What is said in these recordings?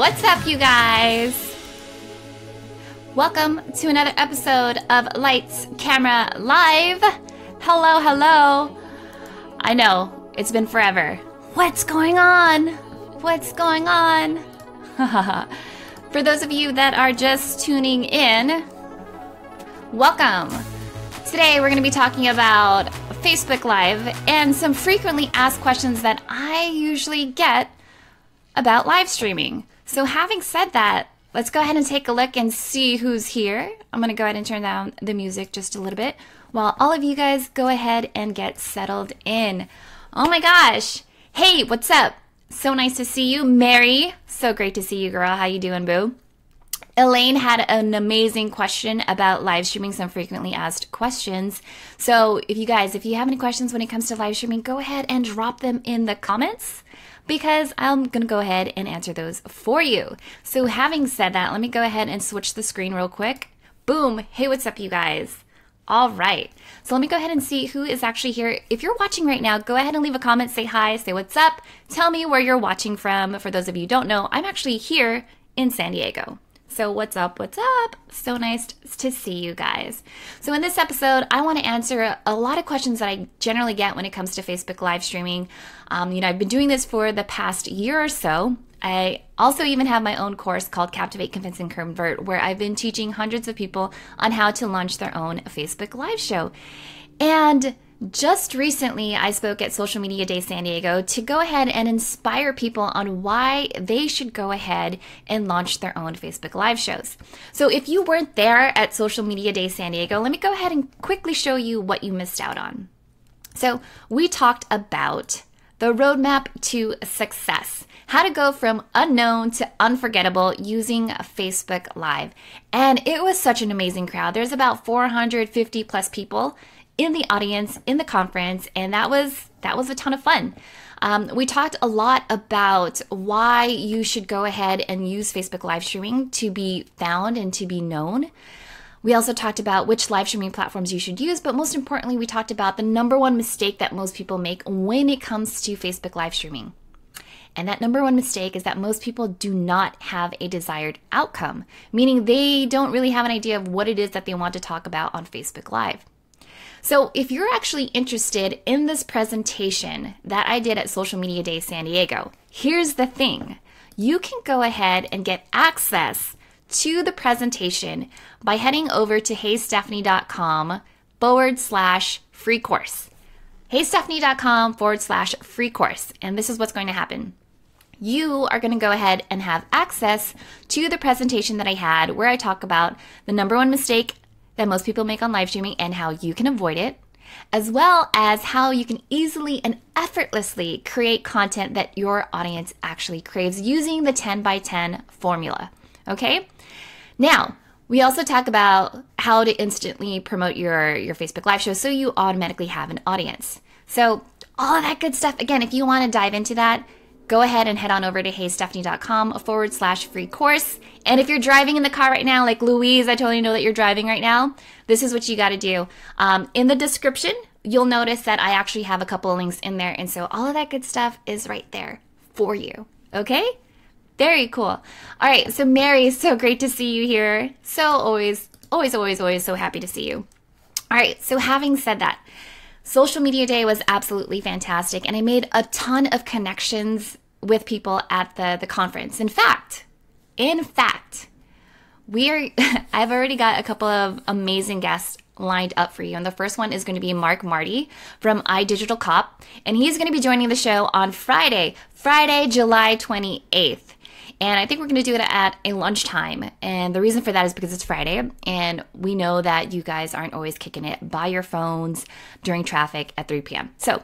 What's up, you guys? Welcome to another episode of Lights, Camera, Live. Hello, hello. I know, it's been forever. What's going on? What's going on? For those of you that are just tuning in, welcome. Today we're going to be talking about Facebook Live and some frequently asked questions that I usually get about live streaming. So having said that, let's go ahead and take a look and see who's here. I'm going to go ahead and turn down the music just a little bit while all of you guys go ahead and get settled in. Oh my gosh. Hey, what's up? So nice to see you. Mary, so great to see you, girl. How you doing, boo? Elaine had an amazing question about live streaming, some frequently asked questions. So if you have any questions when it comes to live streaming, go ahead and drop them in the comments, because I'm going to go ahead and answer those for you. So having said that, let me go ahead and switch the screen real quick. Boom. Hey, what's up, you guys? All right. So let me go ahead and see who is actually here. If you're watching right now, go ahead and leave a comment, say hi, say what's up. Tell me where you're watching from. For those of you who don't know, I'm actually here in San Diego. So what's up, what's up? So nice to see you guys. So in this episode, I want to answer a lot of questions that I generally get when it comes to Facebook live streaming. I've been doing this for the past year or so. I also even have my own course called Captivate, Convince, and Convert, where I've been teaching hundreds of people on how to launch their own Facebook live show. And just recently, I spoke at Social Media Day San Diego to go ahead and inspire people on why they should go ahead and launch their own Facebook Live shows. So if you weren't there at Social Media Day San Diego, let me go ahead and quickly show you what you missed out on. So we talked about the roadmap to success, how to go from unknown to unforgettable using Facebook Live. And it was such an amazing crowd. There's about 450 plus people in the audience in the conference, and that was a ton of fun. We talked a lot about why you should go ahead and use Facebook live streaming to be found and to be known. We also talked about which live streaming platforms you should use, but most importantly, we talked about the number one mistake that most people make when it comes to Facebook live streaming. And that number one mistake is that most people do not have a desired outcome, meaning they don't really have an idea of what it is that they want to talk about on Facebook Live. So if you're actually interested in this presentation that I did at Social Media Day San Diego, here's the thing. You can go ahead and get access to the presentation by heading over to heystephanie.com/free course. heystephanie.com/free course. And this is what's going to happen. You are going to go ahead and have access to the presentation that I had where I talk about the number one mistake that most people make on live streaming and how you can avoid it, as well as how you can easily and effortlessly create content that your audience actually craves using the 10x10 formula. Okay? Now, we also talk about how to instantly promote your Facebook live show so you automatically have an audience. So all of that good stuff. Again, if you want to dive into that, go ahead and head on over to heystephanie.com/free course. And if you're driving in the car right now, like Louise, I totally know that you're driving right now. This is what you got to do. In the description, you'll notice that I actually have a couple of links in there. And so all of that good stuff is right there for you. Okay? Very cool. All right. So Mary, so great to see you here. So always so happy to see you. All right. So having said that, Social Media Day was absolutely fantastic, and I made a ton of connections with people at the conference. In fact, I've already got a couple of amazing guests lined up for you, and the first one is going to be Mark Marty from iDigital Cop, and he's going to be joining the show on Friday, July 28th. And I think we're going to do it at a lunchtime. And the reason for that is because it's Friday. And we know that you guys aren't always kicking it by your phones during traffic at 3 p.m. So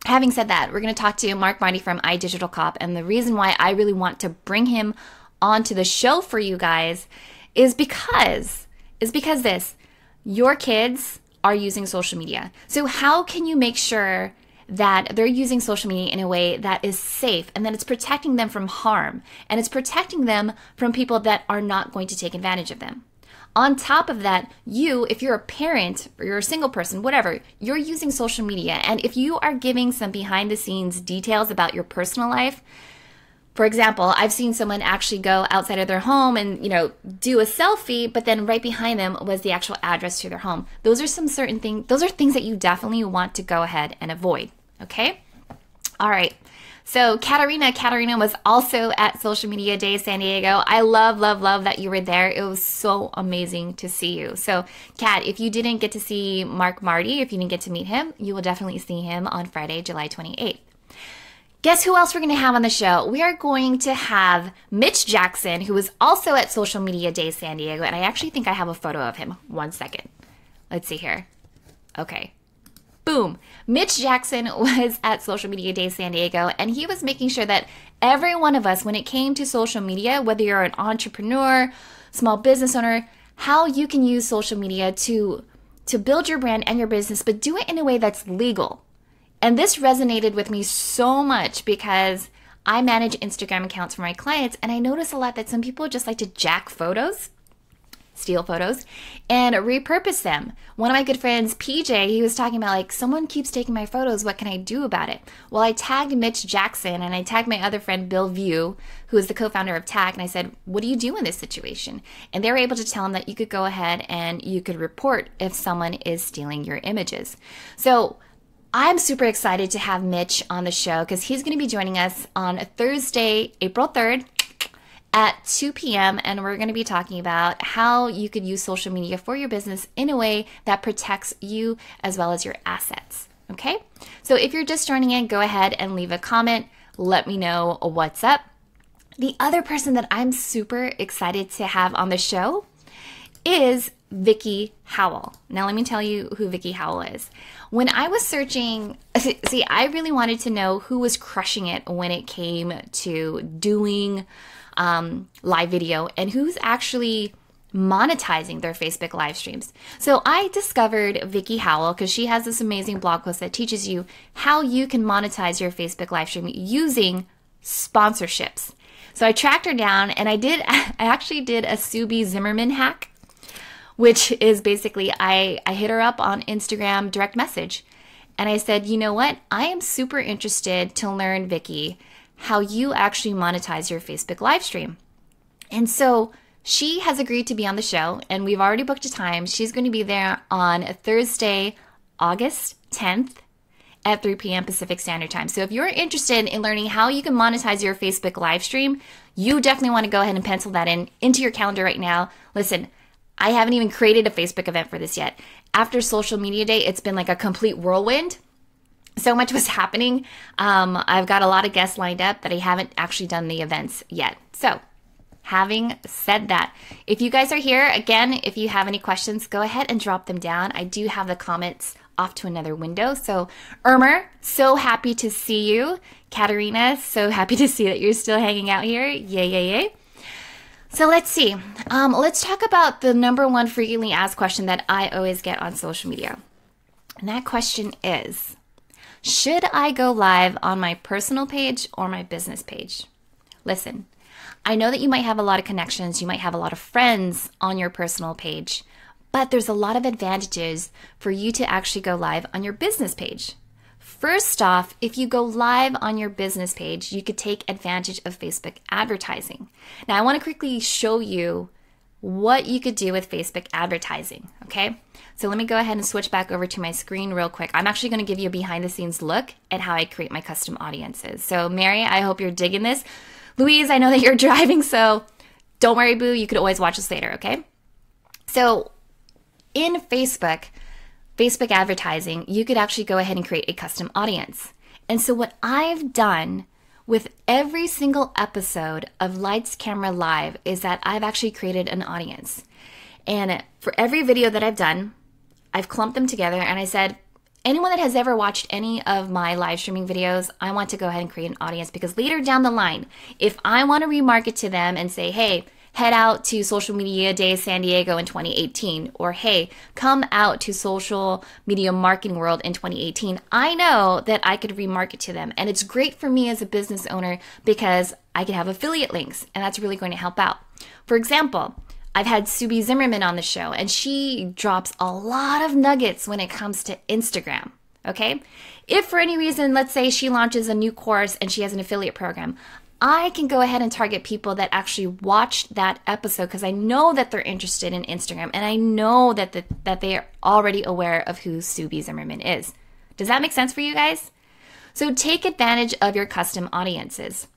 having said that, we're going to talk to Mark Marty from iDigital Cop. And the reason why I really want to bring him onto the show for you guys is because your kids are using social media. So how can you make sure that they're using social media in a way that is safe and that it's protecting them from harm and it's protecting them from people that are not going to take advantage of them? On top of that, if you're a parent or you're a single person, whatever, you're using social media. And if you are giving some behind the scenes details about your personal life, For example, I've seen someone actually go outside of their home and, do a selfie, but then right behind them was the actual address to their home. Those are some certain things. Those are things that you definitely want to go ahead and avoid. Okay? All right. So Katarina was also at Social Media Day San Diego. I love that you were there. It was so amazing to see you. So Kat, if you didn't get to see Mark Marty, if you didn't get to meet him, you will definitely see him on Friday, July 28th. Guess who else we're going to have on the show? We are going to have Mitch Jackson, who was also at Social Media Day San Diego. And I actually think I have a photo of him. One second. Let's see here. Okay. Boom. Mitch Jackson was at Social Media Day San Diego, and he was making sure that every one of us, when it came to social media, whether you're an entrepreneur, small business owner, how you can use social media to build your brand and your business, but do it in a way that's legal. And this resonated with me so much because I manage Instagram accounts for my clients, and I notice a lot that some people just like to jack photos, steal photos, and repurpose them. One of my good friends, PJ, he was talking about like, someone keeps taking my photos, what can I do about it? Well, I tagged Mitch Jackson and I tagged my other friend, Bill View, who is the co-founder of Tag, and I said, what do you do in this situation? And they were able to tell him that you could go ahead and you could report if someone is stealing your images. So I'm super excited to have Mitch on the show because he's going to be joining us on Thursday, April 3rd at 2 p.m. and we're going to be talking about how you could use social media for your business in a way that protects you as well as your assets. Okay? So if you're just joining in, go ahead and leave a comment. Let me know what's up. The other person that I'm super excited to have on the show is Vicky Howell. Now let me tell you who Vicky Howell is. When I was searching, I really wanted to know who was crushing it when it came to doing live video and who's actually monetizing their Facebook live streams. So I discovered Vicky Howell because she has this amazing blog post that teaches you how you can monetize your Facebook live stream using sponsorships. So I tracked her down and I actually did a Subi Zimmerman hack, which is basically I hit her up on Instagram direct message and I said, you know what? I am super interested to learn, Vicky, how you actually monetize your Facebook live stream. And so she has agreed to be on the show and we've already booked a time. She's going to be there on Thursday, August 10th at 3 p.m. Pacific Standard Time. So if you're interested in learning how you can monetize your Facebook live stream, you definitely want to go ahead and pencil that into your calendar right now. Listen, I haven't even created a Facebook event for this yet. After Social Media Day, it's been like a complete whirlwind. So much was happening. I've got a lot of guests lined up, but I haven't actually done the events yet. So having said that, if you guys are here, again, if you have any questions, go ahead and drop them down. I do have the comments off to another window. So Irmer, so happy to see you. Katarina, so happy to see that you're still hanging out here. Yay, yay, yay. So let's see. Let's talk about the number one frequently asked question that I always get on social media. And that question is, should I go live on my personal page or my business page? Listen, I know that you might have a lot of connections. You might have a lot of friends on your personal page, but there's a lot of advantages for you to actually go live on your business page. First off, if you go live on your business page, you could take advantage of Facebook advertising. Now, I want to quickly show you what you could do with Facebook advertising, okay? So let me go ahead and switch back over to my screen real quick. I'm actually going to give you a behind the scenes look at how I create my custom audiences. So Mary, I hope you're digging this. Louise, I know that you're driving, so don't worry, boo. You could always watch this later, okay? So in Facebook advertising, you could actually go ahead and create a custom audience. And so what I've done with every single episode of Lights Camera Live is that I've actually created an audience. And for every video that I've done, I've clumped them together and I said, anyone that has ever watched any of my live streaming videos, I want to go ahead and create an audience because later down the line, if I want to remarket to them and say, hey, head out to Social Media Day San Diego in 2018, or hey, come out to Social Media Marketing World in 2018, I know that I could remarket to them. And it's great for me as a business owner because I can have affiliate links and that's really going to help out. For example, I've had Subi Zimmerman on the show and she drops a lot of nuggets when it comes to Instagram. Okay? If for any reason, let's say she launches a new course and she has an affiliate program, I can go ahead and target people that actually watched that episode because I know that they're interested in Instagram and I know that they are already aware of who Sue B. Zimmerman is. Does that make sense for you guys? So take advantage of your custom audiences.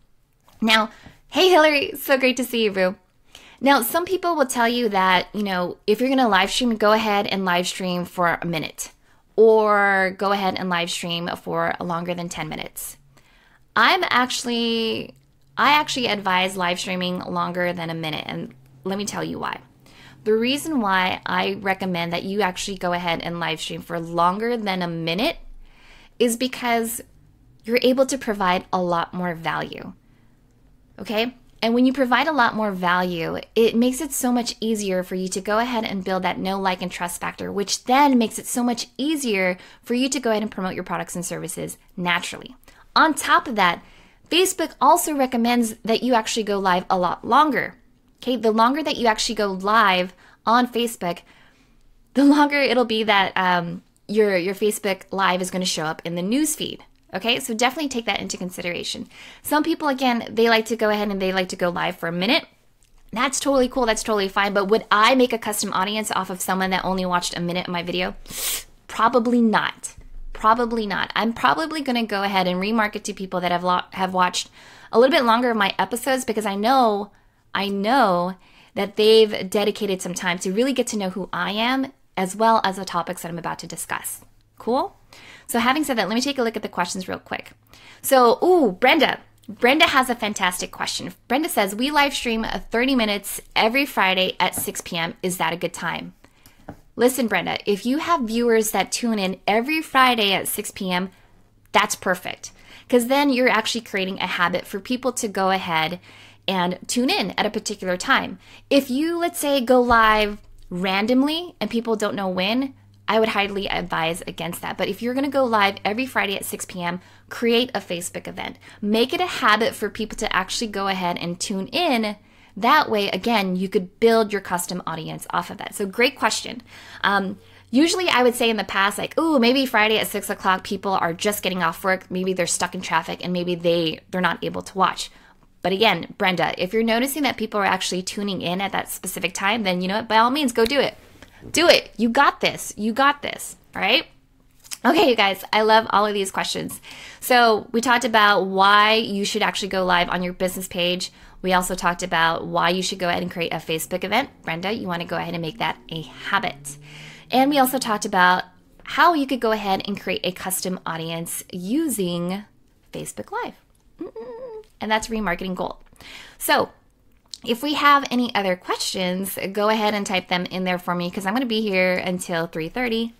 Now, hey Hillary, so great to see you, boo. Now, some people will tell you that, if you're going to live stream, go ahead and live stream for a minute or go ahead and live stream for longer than 10 minutes. I actually advise live streaming longer than a minute, and let me tell you why. The reason why I recommend that you actually go ahead and live stream for longer than a minute is because you're able to provide a lot more value, okay? And when you provide a lot more value, it makes it so much easier for you to go ahead and build that know, like, and trust factor, which then makes it so much easier for you to go ahead and promote your products and services naturally. On top of that, Facebook also recommends that you actually go live a lot longer. Okay, the longer that you actually go live on Facebook, the longer it'll be that your Facebook Live is going to show up in the news feed. Okay, so definitely take that into consideration. Some people, again, they like to go ahead and they like to go live for a minute. That's totally cool. That's totally fine. But would I make a custom audience off of someone that only watched a minute of my video? Probably not. Probably not. I'm probably going to go ahead and remarket to people that have watched a little bit longer of my episodes because I know that they've dedicated some time to really get to know who I am as well as the topics that I'm about to discuss. Cool? So having said that, let me take a look at the questions real quick. So, Brenda. Brenda has a fantastic question. Brenda says, we live stream 30 minutes every Friday at 6 p.m. Is that a good time? Listen, Brenda, if you have viewers that tune in every Friday at 6 p.m., that's perfect. Because then you're actually creating a habit for people to go ahead and tune in at a particular time. If you, let's say, go live randomly and people don't know when, I would highly advise against that. But if you're going to go live every Friday at 6 p.m., create a Facebook event. Make it a habit for people to actually go ahead and tune in. That way, again, you could build your custom audience off of that. So great question. Usually I would say in the past, like, maybe Friday at 6 o'clock, people are just getting off work. Maybe they're stuck in traffic and maybe they're not able to watch. But again, Brenda, if you're noticing that people are actually tuning in at that specific time, then you know what? By all means, go do it. Do it. You got this. You got this. All right? Okay, you guys, I love all of these questions. So we talked about why you should actually go live on your business page. We also talked about why you should go ahead and create a Facebook event. Brenda, you want to go ahead and make that a habit. And we also talked about how you could go ahead and create a custom audience using Facebook Live. And that's remarketing gold. So if we have any other questions, go ahead and type them in there for me because I'm going to be here until 3:30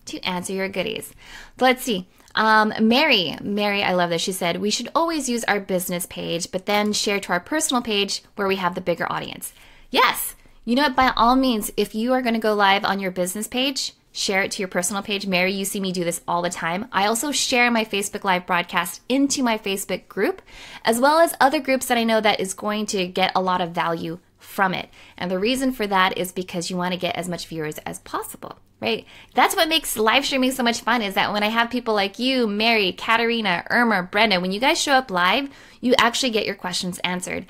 to answer your goodies. So let's see. Mary, I love this. She said, we should always use our business page, but then share to our personal page where we have the bigger audience. Yes. You know what? By all means, if you are going to go live on your business page, share it to your personal page. Mary, you see me do this all the time. I also share my Facebook Live broadcast into my Facebook group, as well as other groups that I know that is going to get a lot of value from it. And the reason for that is because you want to get as much viewers as possible, right? That's what makes live streaming so much fun, is that when I have people like you, Mary, Katarina, Irma, Brenda, when you guys show up live, you actually get your questions answered.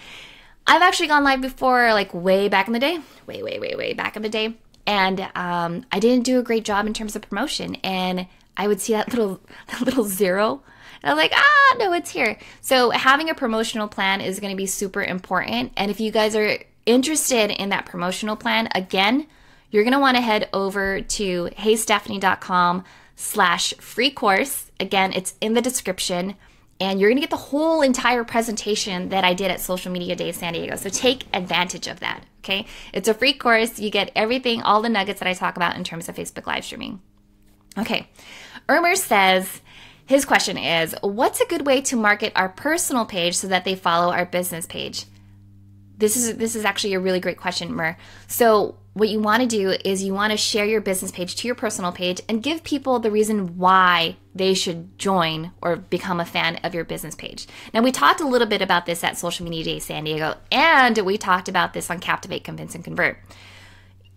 I've actually gone live before, like way back in the day, way back in the day. And I didn't do a great job in terms of promotion. And I would see that little zero. And I was like, no, it's here. So having a promotional plan is going to be super important. And if you guys are interested in that promotional plan, again, you're going to want to head over to heystephanie.com/free course. Again, it's in the description. And you're going to get the whole entire presentation that I did at Social Media Day San Diego. So take advantage of that, okay? It's a free course. You get everything, all the nuggets that I talk about in terms of Facebook live streaming. Okay. Irmer says, his question is, what's a good way to market our personal page so that they follow our business page? This is actually a really great question, Mer. So what you want to do is you want to share your business page to your personal page and give people the reason why they should join or become a fan of your business page. Now, we talked a little bit about this at Social Media Day San Diego, and we talked about this on Captivate, Convince, and Convert.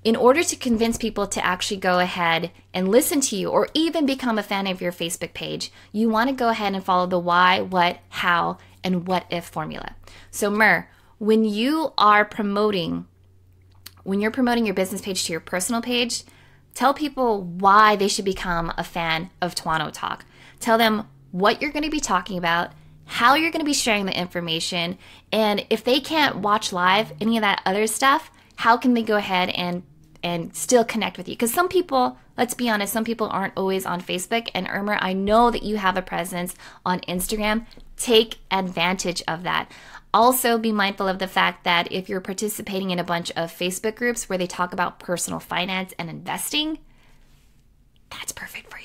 In order to convince people to actually go ahead and listen to you or even become a fan of your Facebook page, you want to go ahead and follow the why, what, how, and what if formula. So Mer, when you're promoting your business page to your personal page, tell people why they should become a fan of Tuano Talk. Tell them what you're going to be talking about, how you're going to be sharing the information, and if they can't watch live, any of that other stuff, how can they go ahead and still connect with you? Because some people, let's be honest, some people aren't always on Facebook. And Irma, I know that you have a presence on Instagram. Take advantage of that. Also, be mindful of the fact that if you're participating in a bunch of Facebook groups where they talk about personal finance and investing, that's perfect for you.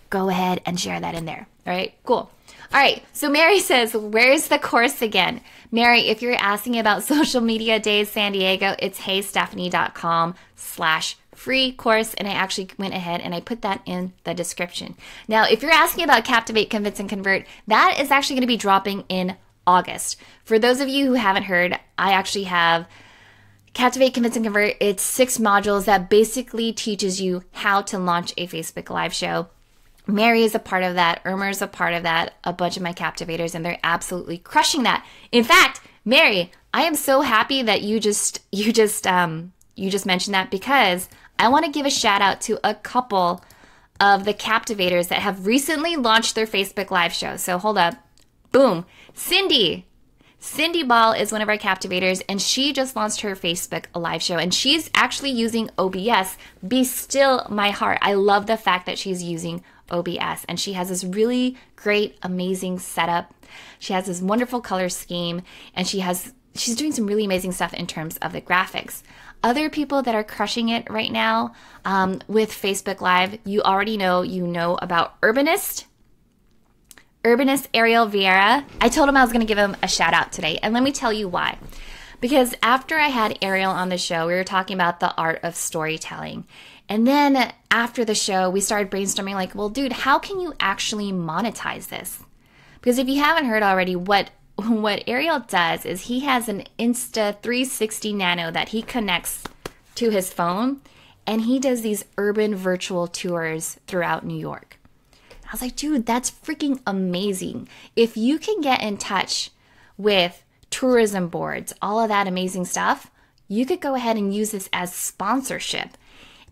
Go ahead and share that in there. All right, cool. All right, so Mary says, where's the course again? Mary, if you're asking about Social Media Days San Diego, it's heystephanie.com/free course. And I actually went ahead and I put that in the description. Now, if you're asking about Captivate, Convince, and Convert, that is actually going to be dropping in August. For those of you who haven't heard, I actually have Captivate, Convince, and Convert. It's 6 modules that basically teaches you how to launch a Facebook Live show. Mary is a part of that. Irma is a part of that. A bunch of my captivators, and they're absolutely crushing that. In fact, Mary, I am so happy that you just mentioned that, because I want to give a shout out to a couple of the captivators that have recently launched their Facebook Live show. So hold up. Boom. Cindy Ball is one of our captivators, and she just launched her Facebook Live show, and she's actually using OBS. Be Still My Heart. I love the fact that she's using OBS, and she has this really great, amazing setup. She has this wonderful color scheme, and she's doing some really amazing stuff in terms of the graphics. Other people that are crushing it right now with Facebook Live, you already know about Urbanist Ariel Vieira. I told him I was going to give him a shout out today, and let me tell you why. Because after I had Ariel on the show, we were talking about the art of storytelling. And then after the show, we started brainstorming like, well, dude, how can you actually monetize this? Because if you haven't heard already, what Ariel does is he has an Insta360 Nano that he connects to his phone, and he does these urban virtual tours throughout New York. I was like, dude, that's freaking amazing. If you can get in touch with tourism boards, all of that amazing stuff, you could go ahead and use this as sponsorship.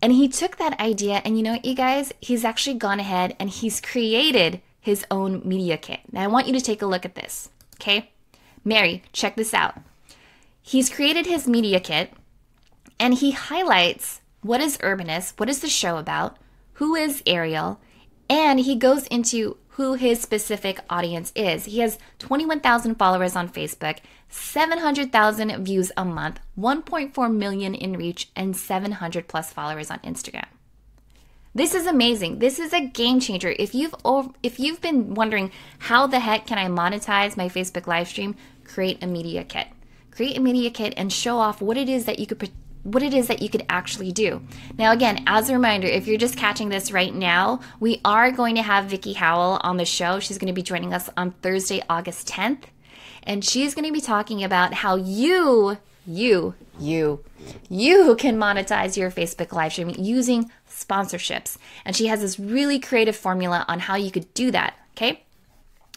And he took that idea, and you know what, you guys? He's actually gone ahead and he's created his own media kit. Now, I want you to take a look at this, okay? Mary, check this out. He's created his media kit, and he highlights what is Urbanist, what is the show about, who is Ariel, and he goes into who his specific audience is. He has 21,000 followers on Facebook, 700,000 views a month, 1.4 million in reach, and 700 plus followers on Instagram. This is amazing. This is a game changer. If you've been wondering how the heck can I monetize my Facebook live stream, create a media kit. Create a media kit and show off what it is that you could actually do. Now, again, as a reminder, if you're just catching this right now, we are going to have Vicky Howell on the show. She's going to be joining us on Thursday, August 10th. And she's going to be talking about how you can monetize your Facebook live stream using sponsorships. And she has this really creative formula on how you could do that, okay?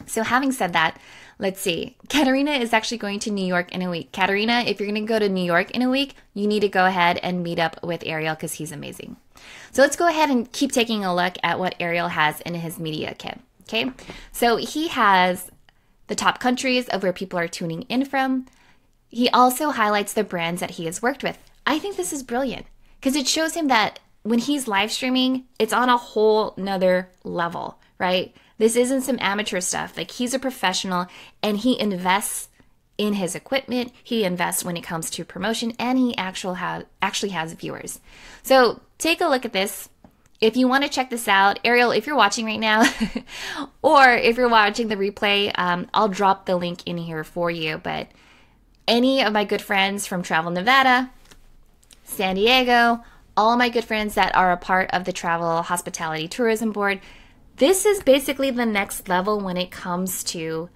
So having said that, let's see. Katarina is actually going to New York in a week. Katarina, if you're going to go to New York in a week, you need to go ahead and meet up with Ariel because he's amazing. So let's go ahead and keep taking a look at what Ariel has in his media kit, okay? So he has the top countries of where people are tuning in from. He also highlights the brands that he has worked with. I think this is brilliant because it shows him that when he's live streaming, it's on a whole nother level, right? This isn't some amateur stuff. Like, he's a professional and he invests in his equipment. He invests when it comes to promotion, and he actually has viewers. So take a look at this. If you want to check this out, Ariel, if you're watching right now, or if you're watching the replay, I'll drop the link in here for you. But any of my good friends from Travel Nevada, San Diego, all of my good friends that are a part of the Travel Hospitality Tourism Board, this is basically the next level when it comes to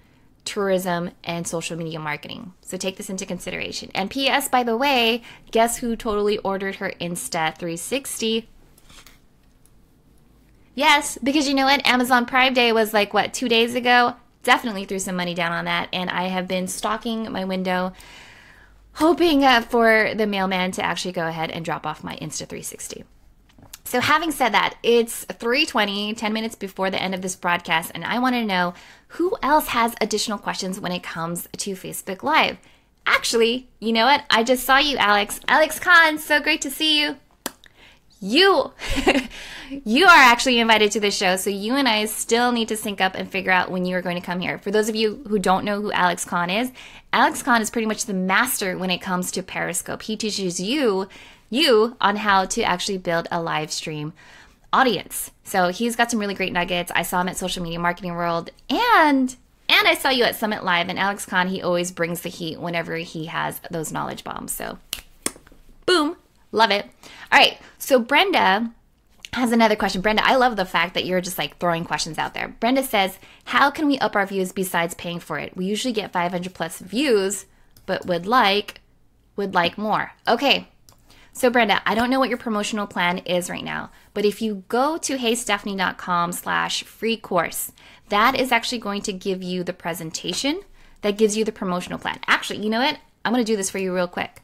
tourism and social media marketing. So take this into consideration. And P.S., by the way, guess who totally ordered her Insta360? Yes, because you know what? Amazon Prime Day was like, what, 2 days ago? definitely threw some money down on that, and I have been stalking my window, hoping for the mailman to actually go ahead and drop off my Insta360. So having said that, it's 3:20, 10 minutes before the end of this broadcast, and I want to know who else has additional questions when it comes to Facebook Live. Actually, you know what? I just saw you, Alex. Alex Khan, so great to see you. You are actually invited to the show, so you and I still need to sync up and figure out when you are going to come here. For those of you who don't know who Alex Khan is pretty much the master when it comes to Periscope. He teaches you on how to actually build a live stream audience. So he's got some really great nuggets. I saw him at Social Media Marketing World, and I saw you at Summit Live. And Alex Khan, he always brings the heat whenever he has those knowledge bombs. So boom, love it. All right, so Brenda has another question. Brenda, I love the fact that you're just like throwing questions out there. Brenda says, how can we up our views besides paying for it? We usually get 500 plus views, but would like more. Okay. So Brenda, I don't know what your promotional plan is right now, but if you go to heystephanie.com/free course, that is actually going to give you the presentation that gives you the promotional plan. Actually, you know what? I'm going to do this for you real quick.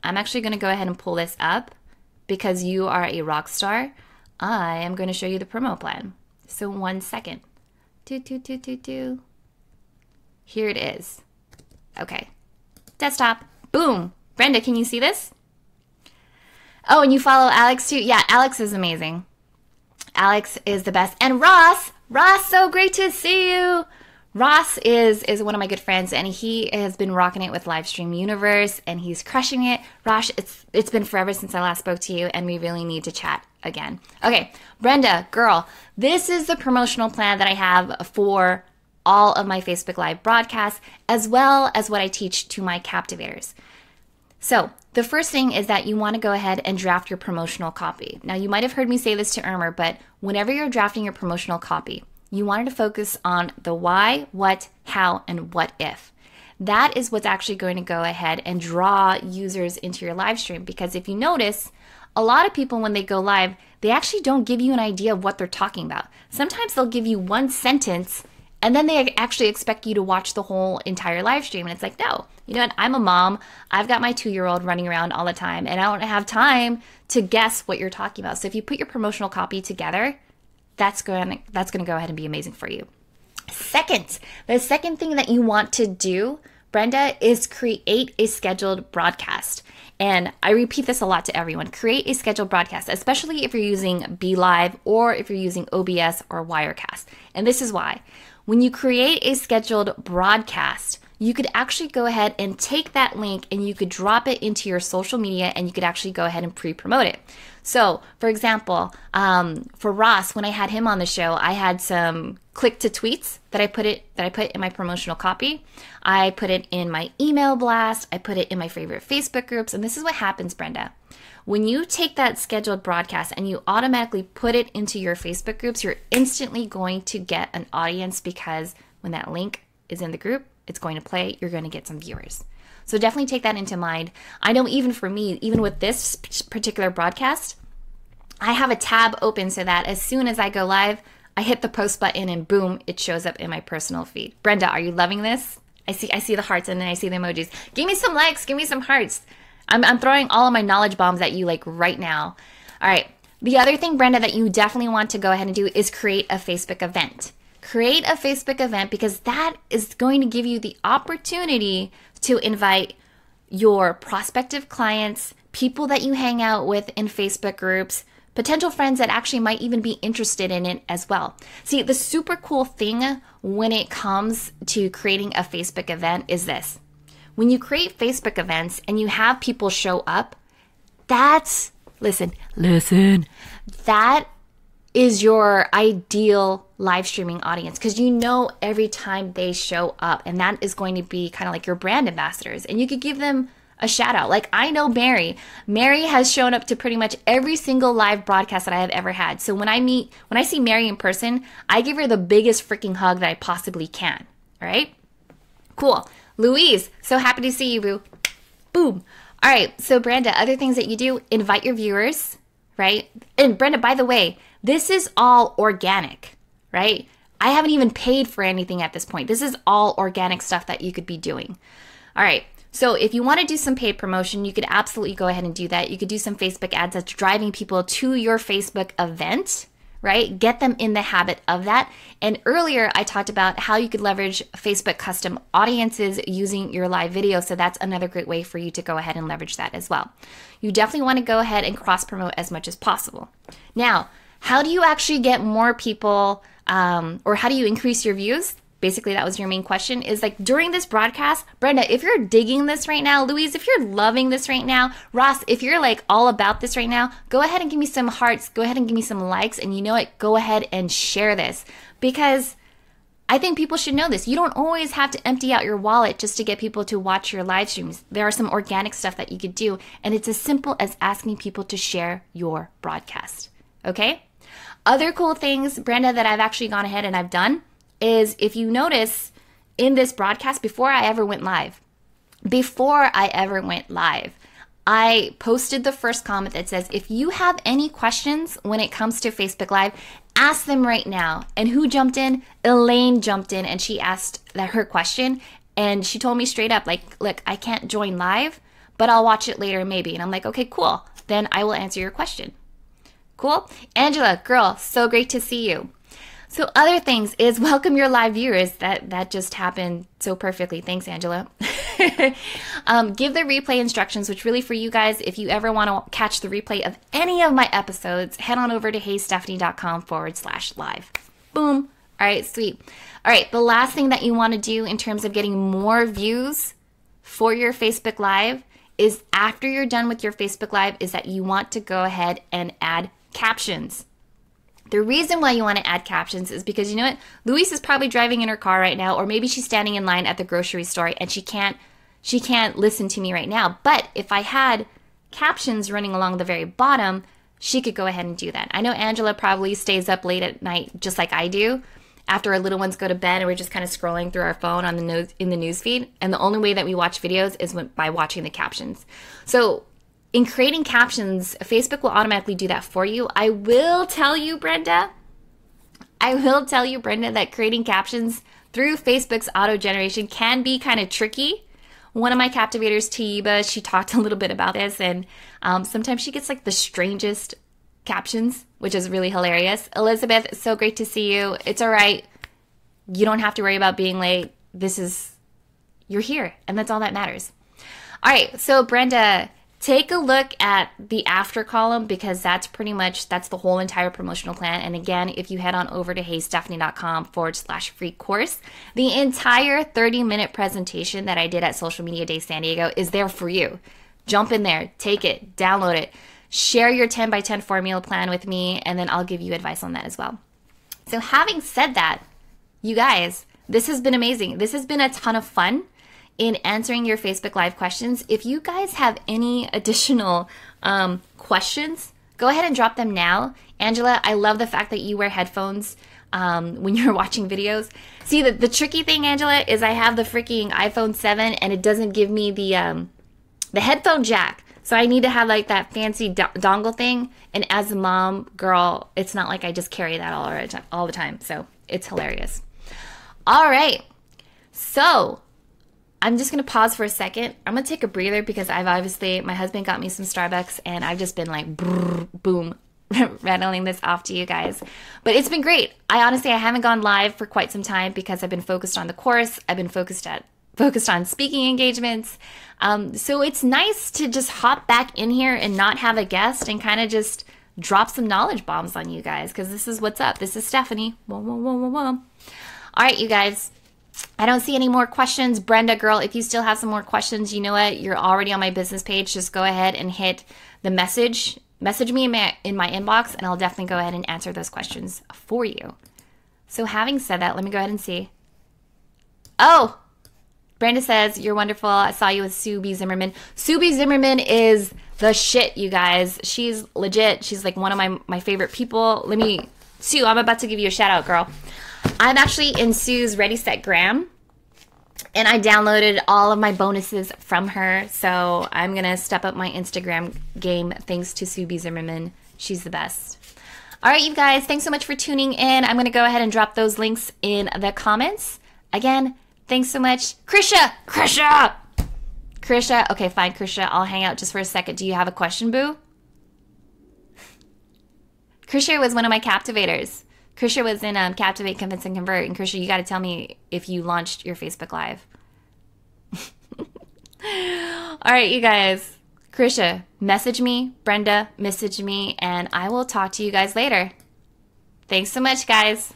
I'm actually going to go ahead and pull this up because you are a rock star. I am going to show you the promo plan. So 1 second. Here it is. Okay. Desktop. Boom. Brenda, can you see this? Oh, and you follow Alex too? Yeah, Alex is amazing. Alex is the best. And Ross, so great to see you. Ross is one of my good friends, and he has been rocking it with Livestream Universe, and he's crushing it. Ross, it's been forever since I last spoke to you, and we really need to chat again. Okay, Brenda, girl, this is the promotional plan that I have for all of my Facebook Live broadcasts, as well as what I teach to my captivators. So the first thing is that you want to go ahead and draft your promotional copy. Now, you might have heard me say this to Irmer, but whenever you're drafting your promotional copy, you wanted to focus on the why, what, how, and what if. That is what's actually going to go ahead and draw users into your live stream. Because if you notice, a lot of people, when they go live, they actually don't give you an idea of what they're talking about. Sometimes they'll give you one sentence, and then they actually expect you to watch the whole entire live stream. And it's like, no, you know what? I'm a mom. I've got my 2-year-old running around all the time, and I don't have time to guess what you're talking about. So if you put your promotional copy together, that's going to go ahead and be amazing for you. The second thing that you want to do, Brenda, is create a scheduled broadcast. And I repeat this a lot to everyone. Create a scheduled broadcast, especially if you're using BeLive or if you're using OBS or Wirecast. And this is why. When you create a scheduled broadcast, you could actually go ahead and take that link and you could drop it into your social media, and you could actually go ahead and pre-promote it. So, for example, for Ross, when I had him on the show, I had some click to tweets that I put in my promotional copy. I put it in my email blast. I put it in my favorite Facebook groups. And this is what happens, Brenda. When you take that scheduled broadcast and you automatically put it into your Facebook groups, you're instantly going to get an audience, because when that link is in the group, it's going to play. You're going to get some viewers. So definitely take that into mind. I know even for me, even with this particular broadcast, I have a tab open so that as soon as I go live, I hit the post button and boom, it shows up in my personal feed. Brenda, are you loving this? I see the hearts and then I see the emojis. Give me some likes, give me some hearts. I'm throwing all of my knowledge bombs at you like right now. All right. The other thing, Brenda, that you definitely want to go ahead and do is create a Facebook event. Create a Facebook event, because that is going to give you the opportunity to invite your prospective clients, people that you hang out with in Facebook groups, potential friends that actually might even be interested in it as well. See, the super cool thing when it comes to creating a Facebook event is this. When you create Facebook events and you have people show up, that is your ideal live streaming audience, because you know every time they show up, and that is going to be kind of like your brand ambassadors, and you could give them a shout out. Like, I know Mary has shown up to pretty much every single live broadcast that I have ever had. So when I see Mary in person, I give her the biggest freaking hug that I possibly can. All right, cool. Louise, so happy to see you, boo. Boom. All right, so Brenda, other things that you do, invite your viewers, right? And Brenda, by the way, this is all organic, right? I haven't even paid for anything at this point. This is all organic stuff that you could be doing. All right. So if you want to do some paid promotion, you could absolutely go ahead and do that. You could do some Facebook ads that's driving people to your Facebook event, right? Get them in the habit of that. And earlier I talked about how you could leverage Facebook custom audiences using your live video. So that's another great way for you to go ahead and leverage that as well. You definitely want to go ahead and cross promote as much as possible. Now, how do you actually get more people, or how do you increase your views? Basically, that was your main question, is like during this broadcast, Brenda, if you're digging this right now, Louise, if you're loving this right now, Ross, if you're like all about this right now, go ahead and give me some hearts, go ahead and give me some likes, and you know what, go ahead and share this, because I think people should know this. You don't always have to empty out your wallet just to get people to watch your live streams. There are some organic stuff that you could do, and it's as simple as asking people to share your broadcast, okay? Other cool things, Brenda, that I've actually gone ahead and I've done is, if you notice in this broadcast, before I ever went live, I posted the first comment that says, if you have any questions when it comes to Facebook Live, ask them right now. And who jumped in? Elaine jumped in, and she asked her question, and she told me straight up, like, look, I can't join live, but I'll watch it later maybe. And I'm like, okay, cool. Then I will answer your question. Cool. Angela, girl, so great to see you. So other things is welcome your live viewers. That just happened so perfectly. Thanks, Angela. Give the replay instructions, which really for you guys, if you ever want to catch the replay of any of my episodes, head on over to heystephanie.com/live. Boom. All right, sweet. All right, the last thing that you want to do in terms of getting more views for your Facebook Live is, after you're done with your Facebook Live, is that you want to go ahead and add captions. The reason why you want to add captions is because, you know what? Louise is probably driving in her car right now, or maybe she's standing in line at the grocery store and she can't listen to me right now. But if I had captions running along the very bottom, she could go ahead and do that. I know Angela probably stays up late at night just like I do after our little ones go to bed, and we're just kind of scrolling through our phone on in the news feed. And the only way that we watch videos is by watching the captions. So in creating captions, Facebook will automatically do that for you. I will tell you, Brenda, that creating captions through Facebook's auto generation can be kind of tricky. One of my captivators, Tiba, she talked a little bit about this, and sometimes she gets like the strangest captions, which is really hilarious. Elizabeth, so great to see you. It's all right. You don't have to worry about being late. You're here, and that's all that matters. All right, so Brenda, take a look at the after column, because that's the whole entire promotional plan. And again, if you head on over to heystephanie.com/free course, the entire 30-minute presentation that I did at Social Media Day San Diego is there for you. Jump in there, take it, download it, share your 10 by 10 formula plan with me, and then I'll give you advice on that as well. So having said that, you guys, this has been amazing. This has been a ton of fun in answering your Facebook Live questions. If you guys have any additional questions, go ahead and drop them now. Angela, I love the fact that you wear headphones when you're watching videos. See, the tricky thing, Angela, is I have the freaking iPhone 7 and it doesn't give me the headphone jack. So I need to have like that fancy dongle thing. And as a mom, girl, it's not like I just carry that all the time. So it's hilarious. All right. So I'm just going to pause for a second. I'm going to take a breather because my husband got me some Starbucks and I've just been like, brrr, boom, rattling this off to you guys. But it's been great. I haven't gone live for quite some time because I've been focused on the course. I've been focused on speaking engagements. So it's nice to just hop back in here and not have a guest and kind of just drop some knowledge bombs on you guys, because this is what's up. This is Stephanie. Whoa, whoa, whoa, whoa, whoa. All right, you guys. I don't see any more questions. Brenda, girl, if you still have some more questions, you know what? You're already on my business page. Just go ahead and hit the message me in my inbox, and I'll definitely go ahead and answer those questions for you. So having said that, let me go ahead and see. Oh, Brenda says, you're wonderful. I saw you with Sue B. Zimmerman. Sue B. Zimmerman is the shit, you guys. She's legit. She's like one of my favorite people. Sue, I'm about to give you a shout out, girl. I'm actually in Sue's Ready, Set, Gram, and I downloaded all of my bonuses from her, so I'm going to step up my Instagram game thanks to Sue B. Zimmerman. She's the best. All right, you guys, thanks so much for tuning in. I'm going to go ahead and drop those links in the comments. Again, thanks so much. Krisha! Okay, fine, Krisha. I'll hang out just for a second. Do you have a question, boo? Krisha was one of my captivators. Krisha was in Captivate, Convince, and Convert. And Krisha, you got to tell me if you launched your Facebook Live. All right, you guys. Krisha, message me. Brenda, message me. And I will talk to you guys later. Thanks so much, guys.